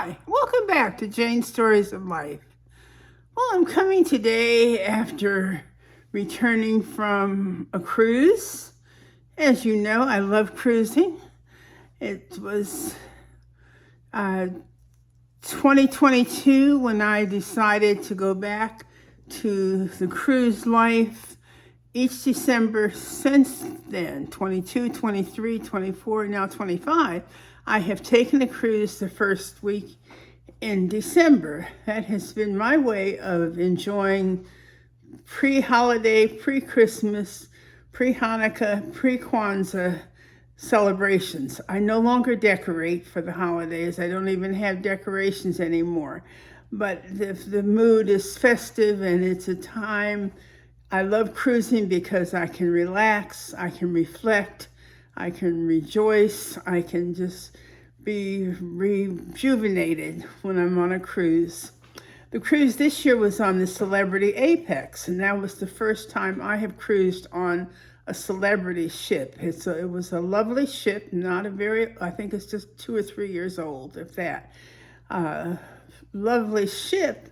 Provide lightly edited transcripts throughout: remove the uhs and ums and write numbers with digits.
Hi, welcome back to Jane's Stories of Life. Well, I'm coming today after returning from a cruise. As you know, I love cruising. It was uh, 2022 when I decided to go back to the cruise life each December since then, 22, 23, 24, now 25. I have taken a cruise the first week in December. That has been my way of enjoying pre-holiday, pre-Christmas, pre-Hanukkah, pre-Kwanzaa celebrations. I no longer decorate for the holidays. I don't even have decorations anymore. But the mood is festive and it's a time. I love cruising because I can relax, I can reflect, I can rejoice, I can just be rejuvenated when I'm on a cruise. The cruise this year was on the Celebrity Apex, and that was the first time I have cruised on a celebrity ship. It was a lovely ship, I think it's just 2 or 3 years old, if that. Lovely ship.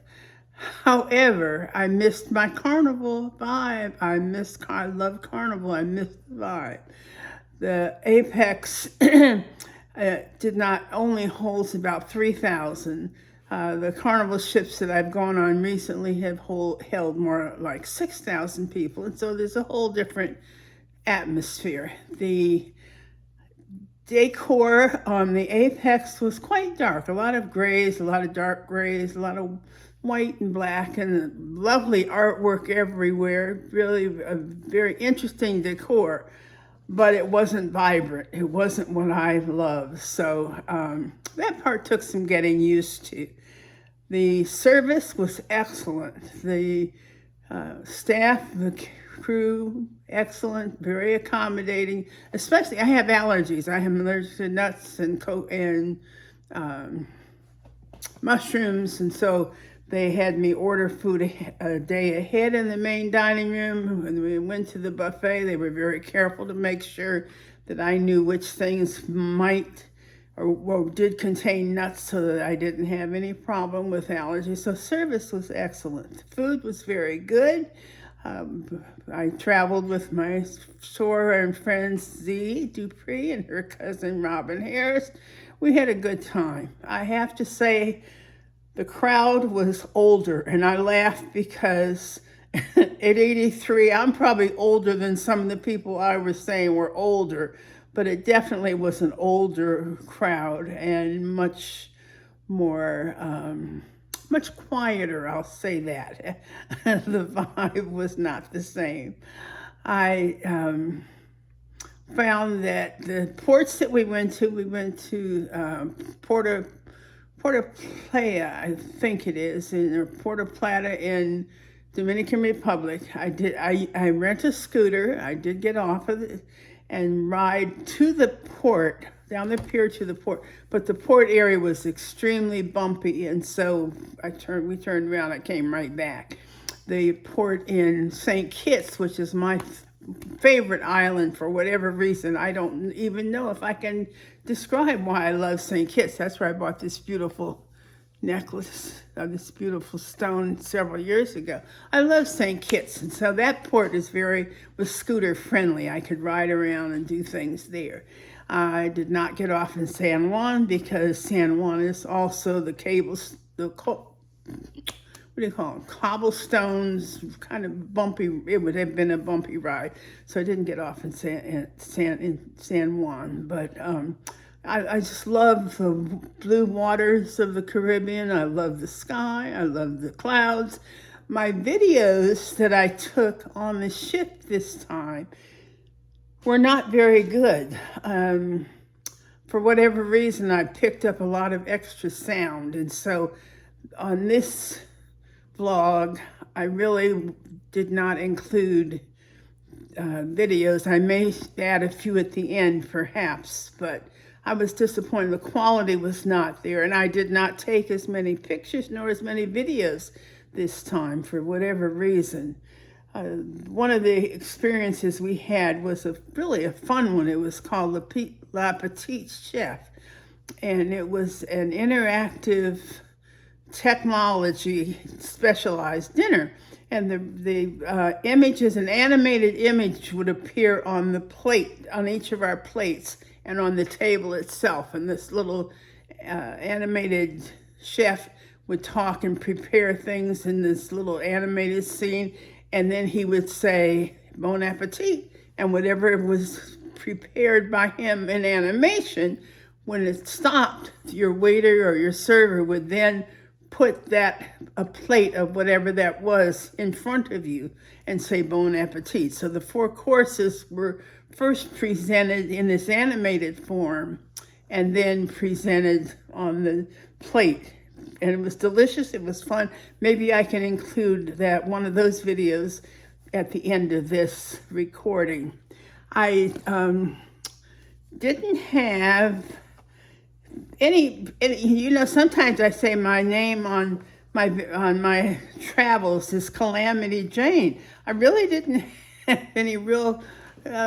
However, I missed my carnival vibe. I love carnival. I missed the vibe. The Apex did not only holds about 3,000. The carnival ships that I've gone on recently have held more like 6,000 people. And so there's a whole different atmosphere. The decor on the Apex was quite dark. A lot of grays, a lot of dark grays, a lot of white and black, and lovely artwork everywhere. Really a very interesting decor, but it wasn't vibrant. It wasn't what I love. So that part took some getting used to. The service was excellent. The staff, the crew, excellent, very accommodating. Especially, I have allergies. I am allergic to nuts and mushrooms, and so they had me order food a day ahead in the main dining room. When we went to the buffet, they were very careful to make sure that I knew which things might or did contain nuts so that I didn't have any problem with allergies. So service was excellent. Food was very good. I traveled with my shore and friends Z Dupree and her cousin Robin Harris. We had a good time. I have to say, the crowd was older, and I laugh because at 83, I'm probably older than some of the people I was saying were older, but it definitely was an older crowd and much more, much quieter, I'll say that. The vibe was not the same. I found that the ports that we went to Puerto Playa, I think it is, in Puerto Plata in Dominican Republic. I rent a scooter. I did get off of it and ride to the port, down the pier to the port. But the port area was extremely bumpy, and so we turned around. I came right back. The port in St. Kitts, which is my favorite island for whatever reason. I don't even know if I can describe why I love St. Kitts. That's where I bought this beautiful necklace, this beautiful stone several years ago. I love St. Kitts, and so that port was scooter friendly. I could ride around and do things there. I did not get off in San Juan because San Juan is also what do you call them? Cobblestones, kind of bumpy. It would have been a bumpy ride, so I didn't get off in San Juan. But I just love the blue waters of the Caribbean. I love the sky. I love the clouds. My videos that I took on the ship this time were not very good. For whatever reason, I picked up a lot of extra sound, and so on this vlog, I really did not include videos. I may add a few at the end, perhaps, but I was disappointed. The quality was not there, and I did not take as many pictures nor as many videos this time for whatever reason. One of the experiences we had was really a fun one. It was called La Petite Chef. and it was an interactive technology specialized dinner. And the images, an animated image would appear on the plate, on each of our plates, and on the table itself. And this little animated chef would talk and prepare things in this little animated scene. And then he would say, "Bon appetit." And whatever was prepared by him in animation, when it stopped, your waiter or your server would then put a plate of whatever that was in front of you and say "Bon appetit." So the 4 courses were first presented in this animated form and then presented on the plate. And it was delicious, it was fun. Maybe I can include one of those videos at the end of this recording. I didn't have any, sometimes I say my name on my travels is Calamity Jane. I really didn't have any real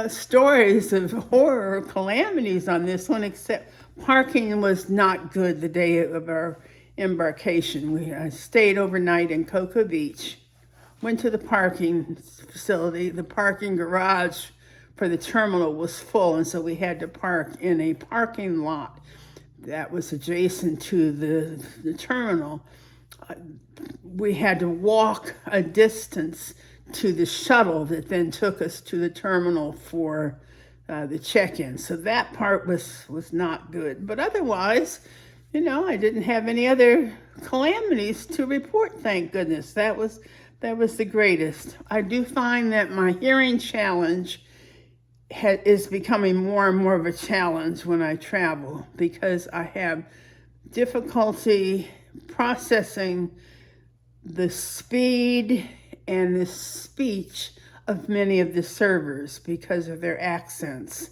stories of horror or calamities on this one, except parking was not good the day of our embarkation. I stayed overnight in Cocoa Beach, went to the parking facility. The parking garage for the terminal was full, and so we had to park in a parking lot that was adjacent to the terminal. We had to walk a distance to the shuttle that then took us to the terminal for the check-in. So that part was not good. But otherwise, I didn't have any other calamities to report, thank goodness. That was the greatest. I do find that my hearing challenge is becoming more and more of a challenge when I travel, because I have difficulty processing the speed and the speech of many of the servers because of their accents.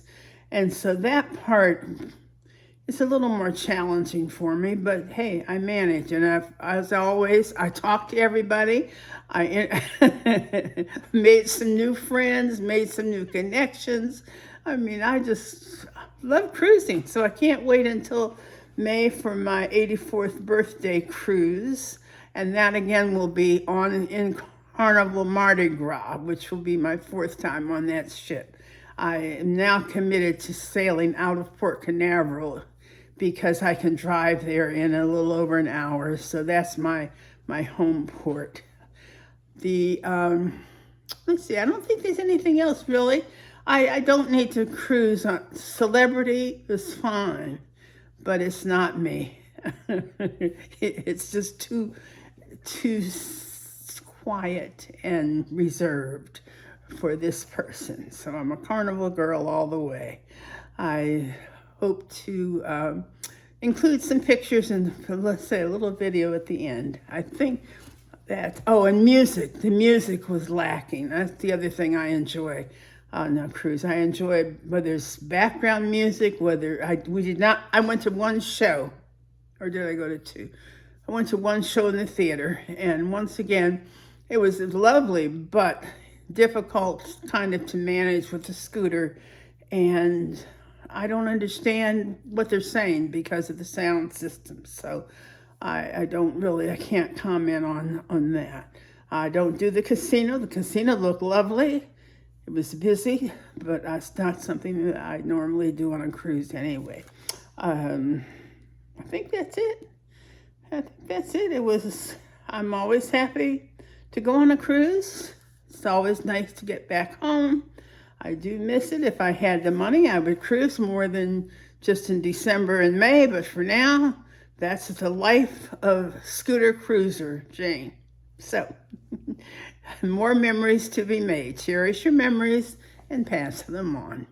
And so that part is a little more challenging for me, but hey, I manage. And as always, I talk to everybody. I made some new friends, made some new connections. I just love cruising. So I can't wait until May for my 84th birthday cruise. And that again will be in Carnival Mardi Gras, which will be my 4th time on that ship. I am now committed to sailing out of Port Canaveral because I can drive there in a little over an hour. So that's my home port. Let's see, I don't think there's anything else really. I don't need to cruise on. Celebrity is fine, but it's not me. It's just too quiet and reserved for this person. So I'm a Carnival girl all the way. I hope to include some pictures and, let's say, a little video at the end. I think that, and music. The music was lacking. That's the other thing I enjoy on a cruise. I enjoy whether it's background music, I went to one show, or did I go to 2? I went to one show in the theater, and once again, it was lovely, but difficult kind of to manage with the scooter, and I don't understand what they're saying because of the sound system. So I can't comment on that. I don't do the casino. The casino looked lovely. It was busy, but it's not something that I normally do on a cruise anyway. I think that's it. I'm always happy to go on a cruise. It's always nice to get back home. I do miss it. If I had the money, I would cruise more than just in December and May, but for now, that's the life of Scooter Cruiser Jane. So, more memories to be made. Cherish your memories and pass them on.